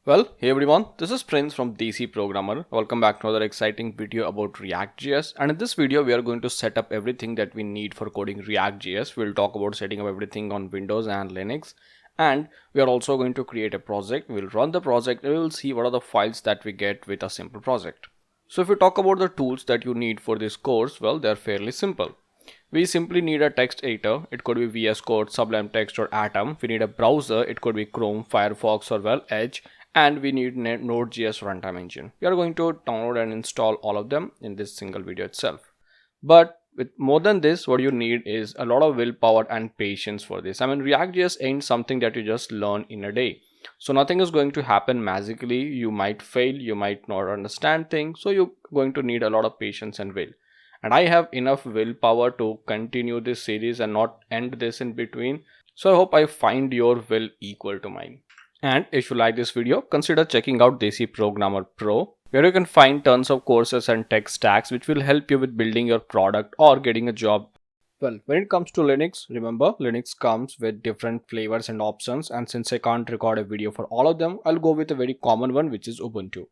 Well, hey everyone, this is Prince from Desi Programmer. Welcome back to another exciting video about React.js. And in this video, we are going to set up everything that we need for coding React.js. We'll talk about setting up everything on Windows and Linux. And we are also going to create a project. We'll run the project and we'll see what are the files that we get with a simple project. So if we talk about the tools that you need for this course, well, they're fairly simple. We simply need a text editor. It could be VS Code, Sublime Text, or Atom. We need a browser. It could be Chrome, Firefox, or well, Edge. And we need Node.js runtime engine. We are going to download and install all of them in this single video itself. But with more than this, what you need is a lot of willpower and patience for this. I mean, React.js ain't something that you just learn in a day. So nothing is going to happen magically. You might fail, you might not understand things. So you're going to need a lot of patience and will. And I have enough willpower to continue this series and not end this in between. So I hope I find your will equal to mine. And if you like this video, consider checking out Desi Programmer Pro, where you can find tons of courses and tech stacks which will help you with building your product or getting a job. Well, when it comes to Linux, remember Linux comes with different flavors and options, and since I can't record a video for all of them, I'll go with a very common one, which is Ubuntu.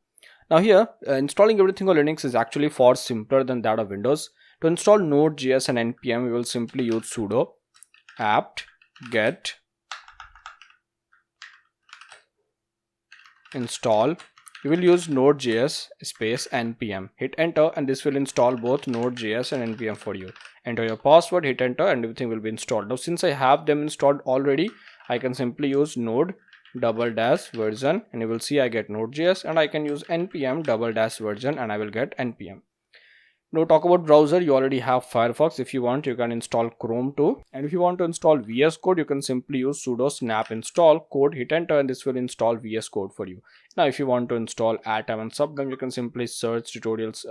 Now here, installing everything on Linux is actually far simpler than that of Windows. To install Node.js and npm, we will simply use sudo apt get install. We will use Node.js space npm. Hit enter and this will install both Node.js and npm for you. Enter your password, hit enter, and everything will be installed. Now since I have them installed already, I can simply use node --version and you will see I get Node.js, and I can use npm --version and I will get npm. Now talk about browser, you already have Firefox. If you want, you can install Chrome too. And if you want to install VS Code, you can simply use sudo snap install code, hit enter, and this will install VS Code for you. Now if you want to install Atom and Sublime, you can simply search tutorials.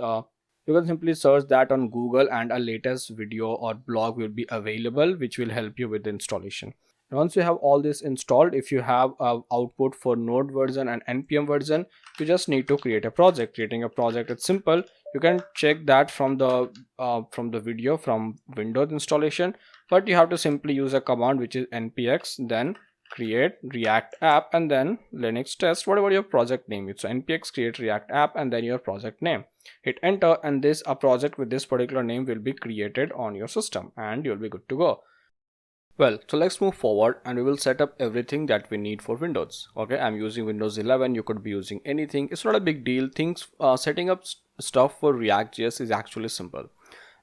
You can simply search that on Google and a latest video or blog will be available which will help you with the installation. Once you have all this installed, if you have output for Node version and npm version, you just need to create a project. Creating a project is simple. You can check that from the video from Windows installation, but you have to simply use a command which is npx, then create react app, and then Linux test, whatever your project name is. So npx create react app and then your project name. Hit enter and a project with this particular name will be created on your system and you'll be good to go. Well, so let's move forward and we will set up everything that we need for Windows. Okay, I'm using Windows 11. You could be using anything. It's not a big deal. Setting up stuff for React.js is actually simple.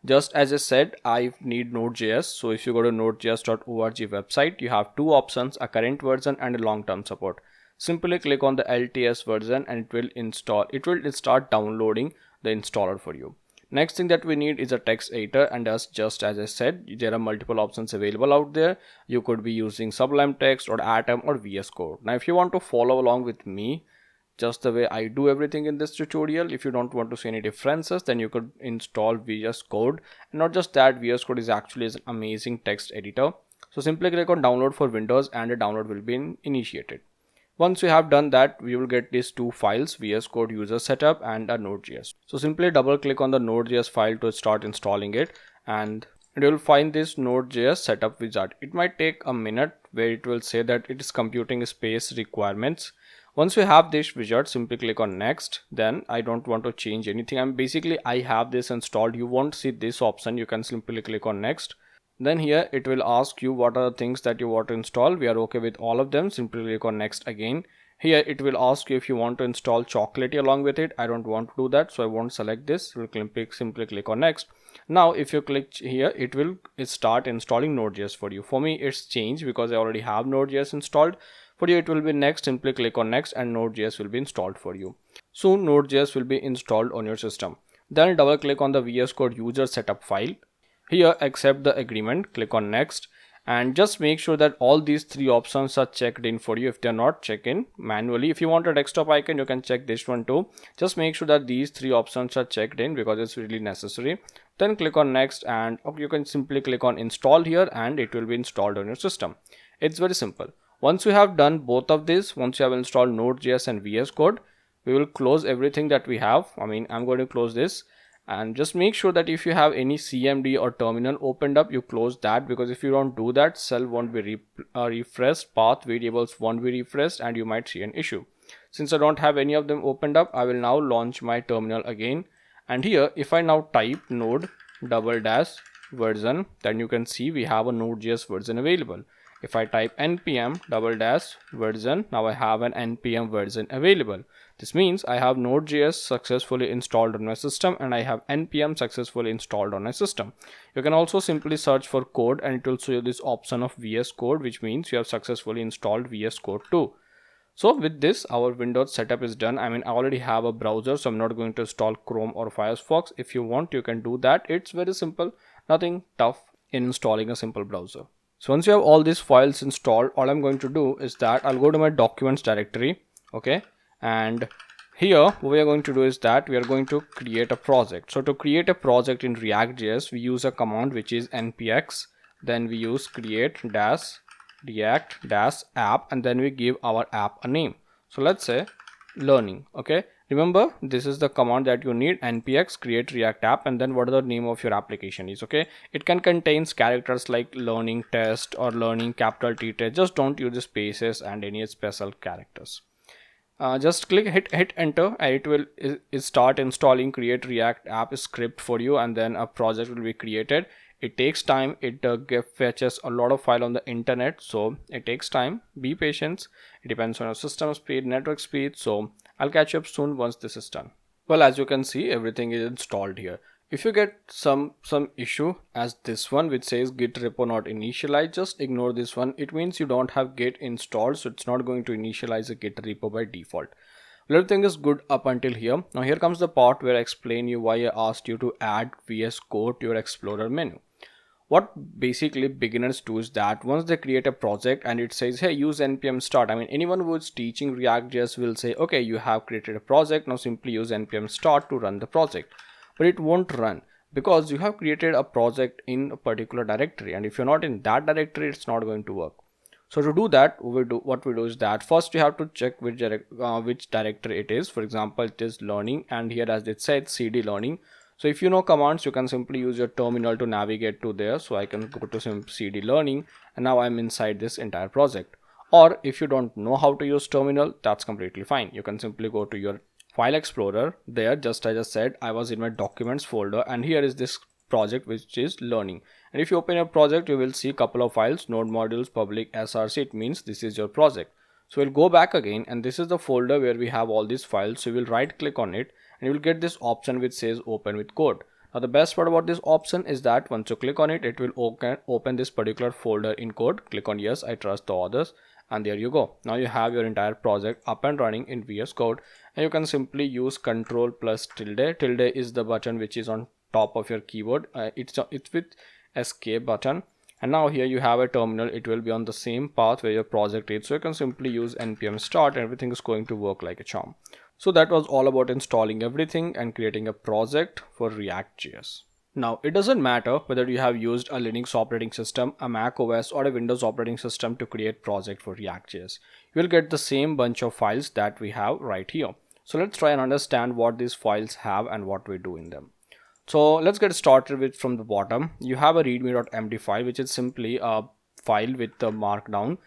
Just as I said, I need Node.js. So if you go to nodejs.org website, you have two options, a current version and a long-term support. Simply click on the LTS version and it will install. It will start downloading the installer for you. Next thing that we need is a text editor, and just as I said, there are multiple options available out there. You could be using Sublime Text or Atom or VS Code. Now if you want to follow along with me just the way I do everything in this tutorial, if you don't want to see any differences, then you could install VS Code. And not just that, VS Code is actually an amazing text editor. So simply click on download for Windows and the download will be initiated. Once you have done that, we will get these two files, VS Code user setup and a Node.js. So simply double click on the Node.js file to start installing it, and you will find this Node.js setup wizard. It might take a minute where it will say that it is computing space requirements. Once you have this wizard, simply click on next. Then I don't want to change anything. I have this installed. You won't see this option. You can simply click on next. Then here it will ask you what are the things that you want to install. We are okay with all of them. Simply click on next again. Here it will ask you if you want to install Chocolatey along with it. I don't want to do that, so I won't select this. We'll simply click on next. Now if you click here, it will start installing Node.js for you. For me it's changed because I already have Node.js installed. For you it will be next. Simply click on next and Node.js will be installed for you. Soon Node.js will be installed on your system. Then double click on the VS Code user setup file. Here accept the agreement, click on next, and just make sure that all these three options are checked in for you. If they're not, check in manually. If you want a desktop icon, you can check this one too. Just make sure that these three options are checked in because it's really necessary. Then click on next and you can simply click on install here and it will be installed on your system. It's very simple. Once you have done both of these, once you have installed Node.js and VS Code, we will close everything that we have. I'm going to close this. And just make sure that if you have any CMD or terminal opened up, you close that, because if you don't do that, cell won't be refreshed, path variables won't be refreshed, and you might see an issue. Since I don't have any of them opened up, I will now launch my terminal again. And here, if I now type node double dash version, then you can see we have a Node.js version available. If I type npm double dash version, now I have an npm version available. This means I have Node.js successfully installed on my system and I have npm successfully installed on my system. You can also simply search for code and it will show you this option of VS Code, which means you have successfully installed VS Code too. So with this, our Windows setup is done. I already have a browser, so I'm not going to install Chrome or Firefox. If you want, you can do that. It's very simple, nothing tough in installing a simple browser. So once you have all these files installed, all I'm going to do is that I'll go to my documents directory. Okay. And here what we are going to do is that we are going to create a project. So to create a project in React.js, we use a command which is npx. Then we use create dash react dash app, and then we give our app a name. So let's say learning. Okay, remember this is the command that you need, npx create react app, and then what the name of your application is. Okay, it can contain characters like learning test or learning capital T test. Just don't use the spaces and any special characters. Just hit enter and it will start installing create react app script for you, and then a project will be created. It takes time. It fetches a lot of file on the internet, so it takes time. Be patient. It depends on your system speed, network speed. So I'll catch you up soon once this is done. Well, as you can see, everything is installed here. If you get some issue as this one which says git repo not initialized, just ignore this one. It means you don't have git installed, so it's not going to initialize a git repo by default. Everything is good up until here. Now here comes the part where I explain you why I asked you to add VS Code to your Explorer menu. What basically beginners do is that once they create a project and it says, hey, use npm start. Anyone who is teaching React.js will say, okay, you have created a project, now simply use npm start to run the project. But it won't run because you have created a project in a particular directory, and if you're not in that directory, it's not going to work. So to do that, what we do is that first you have to check which directory it is. For example, it is learning, and here as it said cd learning. So if you know commands, you can simply use your terminal to navigate to there. So I can go to some cd learning, and now I'm inside this entire project. Or if you don't know how to use terminal, that's completely fine. You can simply go to your file explorer. There, just as I just said, I was in my documents folder, and here is this project which is learning. And if you open your project, you will see a couple of files, node modules, public src. It means this is your project. So we'll go back again, and this is the folder where we have all these files. So you will right click on it, and you will get this option which says open with code. Now the best part about this option is that once you click on it, it will open this particular folder in code. Click on yes, I trust the others, and there you go. Now you have your entire project up and running in VS Code, and you can simply use Control plus tilde. Tilde is the button which is on top of your keyboard. It's with escape button. And now here you have a terminal. It will be on the same path where your project is. So you can simply use npm start and everything is going to work like a charm. So that was all about installing everything and creating a project for React.js. Now it doesn't matter whether you have used a Linux operating system, a Mac OS, or a Windows operating system to create project for React.js. You will get the same bunch of files that we have right here. So let's try and understand what these files have and what we do in them. So let's get started with from the bottom. You have a readme.md file, which is simply a file with the markdown.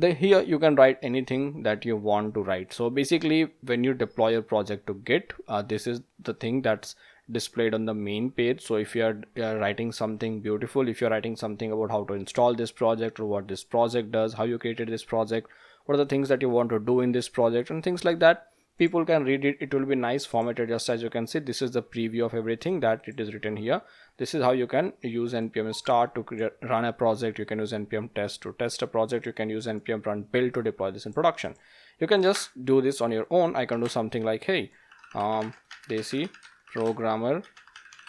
Here you can write anything that you want to write. So basically when you deploy your project to Git, this is the thing that's displayed on the main page. So if you're writing something beautiful, if you're writing something about how to install this project or what this project does, how you created this project, what are the things that you want to do in this project and things like that, people can read it. It will be nice formatted. Just as you can see, this is the preview of everything that it is written here. This is how you can use npm start to run a project. You can use npm test to test a project. You can use npm run build to deploy this in production. You can just do this on your own. I can do something like, hey, Desi programmer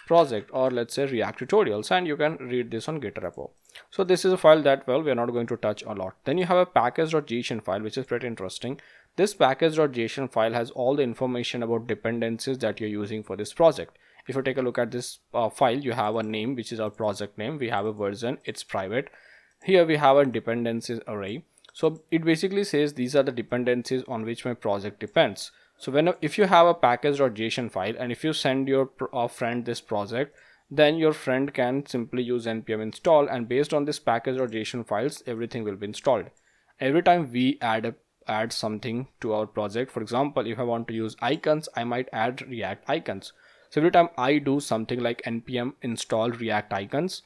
project, or let's say React tutorials, and you can read this on Git repo. So this is a file that, well, we are not going to touch a lot. Then you have a package.json file, which is pretty interesting. This package.json file has all the information about dependencies that you're using for this project. If you take a look at this file, you have a name, which is our project name. We have a version, it's private. Here we have a dependencies array. So it basically says these are the dependencies on which my project depends. So if you have a package.json file and if you send your friend this project, then your friend can simply use npm install, and based on this package.json files, everything will be installed. Every time we add a add something to our project. For example, if I want to use icons, I might add React icons. So every time I do something like npm install React icons,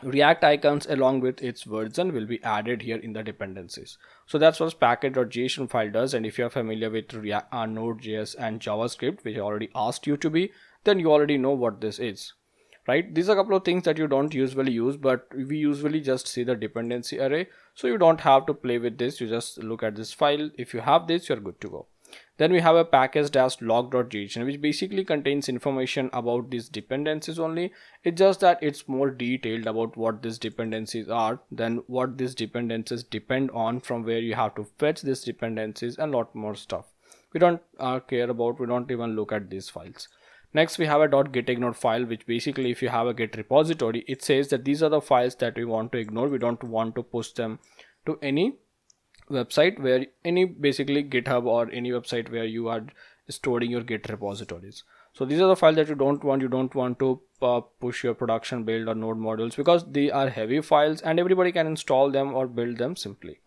React icons along with its version will be added here in the dependencies. So that's what package.json file does. And if you're familiar with Node.js and JavaScript, which I already asked you to be, then you already know what this is, right? These are a couple of things that you don't usually use, but we usually just see the dependency array. So you don't have to play with this. You just look at this file. If you have this, you're good to go. Then we have a package-log.json, which basically contains information about these dependencies only. It's just that it's more detailed about what these dependencies are, then what these dependencies depend on, from where you have to fetch these dependencies, and a lot more stuff. We don't care about, we don't even look at these files. Next, we have a .gitignore file, which basically, if you have a Git repository, it says that these are the files that we want to ignore. We don't want to push them to any website where basically GitHub or any website where you are storing your Git repositories. So these are the files that you don't want to push your production build or node modules, because they are heavy files and everybody can install them or build them simply.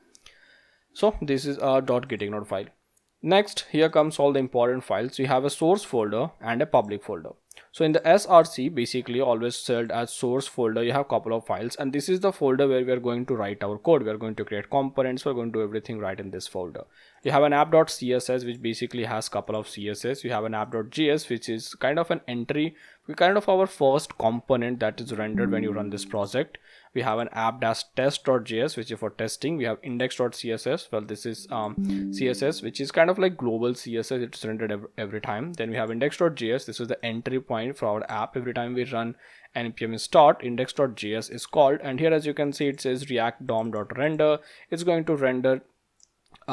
So this is a .gitignore file. Next, here comes all the important files. We have a source folder and a public folder. So in the SRC, basically always sold as source folder, you have a couple of files, and this is the folder where we are going to write our code. We are going to create components. We're going to do everything right in this folder. You have an app.css, which basically has a couple of CSS. You have an app.js, which is kind of an entry, kind of our first component that is rendered when you run this project. We have an app-test.js, which is for testing. We have index.css. Well, this is CSS, which is kind of like global CSS. It's rendered every time. Then we have index.js. This is the entry point for our app. Every time we run npm start, index.js is called. And here, as you can see, it says react dom.render. It's going to render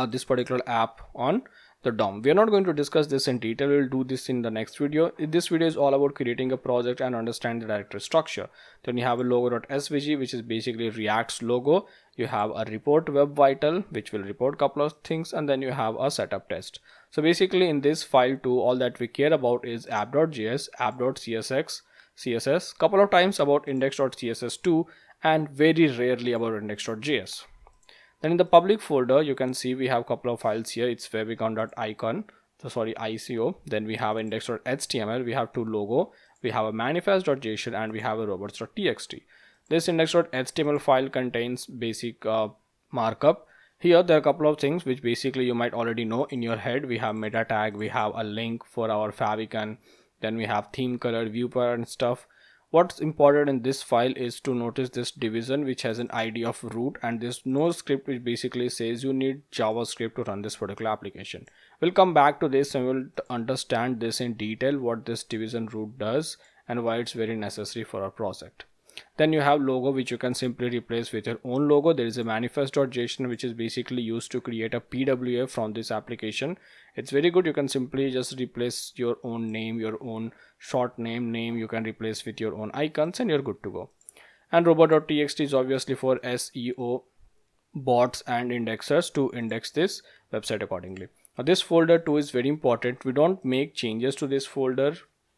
this particular app on the DOM. We are not going to discuss this in detail. We'll do this in the next video. This video is all about creating a project and understand the directory structure. Then you have a logo.svg, which is basically React's logo. You have a report web vital, which will report a couple of things, and then you have a setup test. So basically in this file too, all that we care about is app.js, app.css, couple of times about index.css too, and very rarely about index.js. Then in the public folder, you can see we have a couple of files here. It's favicon.icon, ICO. Then we have index.html, we have two logo, we have a manifest.json, and we have a robots.txt. This index.html file contains basic markup. Here there are a couple of things which basically you might already know in your head. We have meta tag, we have a link for our favicon, then we have theme color, viewport and stuff. What's important in this file is to notice this division, which has an ID of root, and this no script, which basically says you need JavaScript to run this particular application. We'll come back to this and we'll understand this in detail, what this division root does and why it's very necessary for our project. Then you have logo, which you can simply replace with your own logo. There is a manifest.json, which is basically used to create a PWA from this application. It's very good. You can simply just replace your own name, your own short name you can replace with your own icons, and you're good to go. And robot.txt is obviously for SEO bots and indexers to index this website accordingly. Now this folder too is very important. We don't make changes to this folder,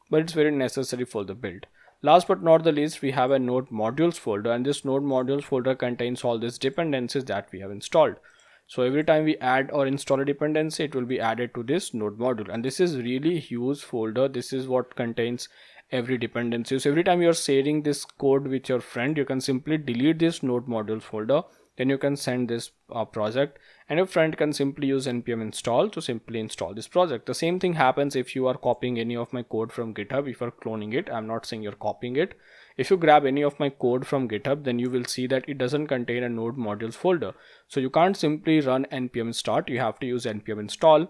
but it's very necessary for the build. Last but not the least, we have a node modules folder, and this node modules folder contains all these dependencies that we have installed. So every time we add or install a dependency, it will be added to this node module, and this is really huge folder. This is what contains every dependency. So every time you're sharing this code with your friend, you can simply delete this node modules folder. Then you can send this project, and your friend can simply use npm install to simply install this project. The same thing happens if you are copying any of my code from GitHub. If you're cloning it, I'm not saying you're copying it. If you grab any of my code from GitHub, then you will see that it doesn't contain a node modules folder. So you can't simply run npm start. You have to use npm install.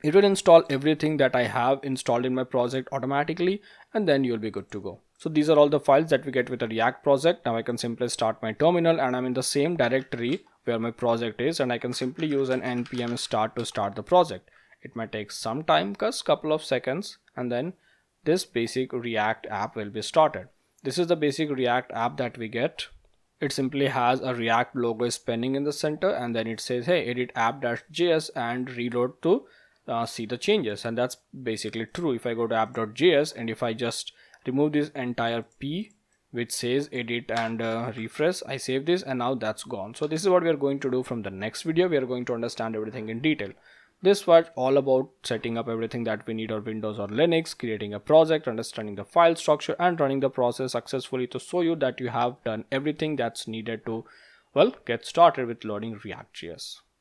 It will install everything that I have installed in my project automatically, and then you'll be good to go. So these are all the files that we get with a React project. Now I can simply start my terminal, and I'm in the same directory where my project is, and I can simply use an npm start to start the project. It might take some time, just couple of seconds, and then this basic React app will be started. This is the basic React app that we get. It simply has a React logo spinning in the center, and then it says, hey, edit app.js and reload to see the changes, and that's basically true. If I go to app.js and if I just remove this entire p which says edit and refresh. I save this and now that's gone. So this is what we are going to do from the next video. We are going to understand everything in detail. This was all about setting up everything that we need on Windows or Linux, creating a project, understanding the file structure, and running the process successfully to show you that you have done everything that's needed to, well, get started with learning React.js.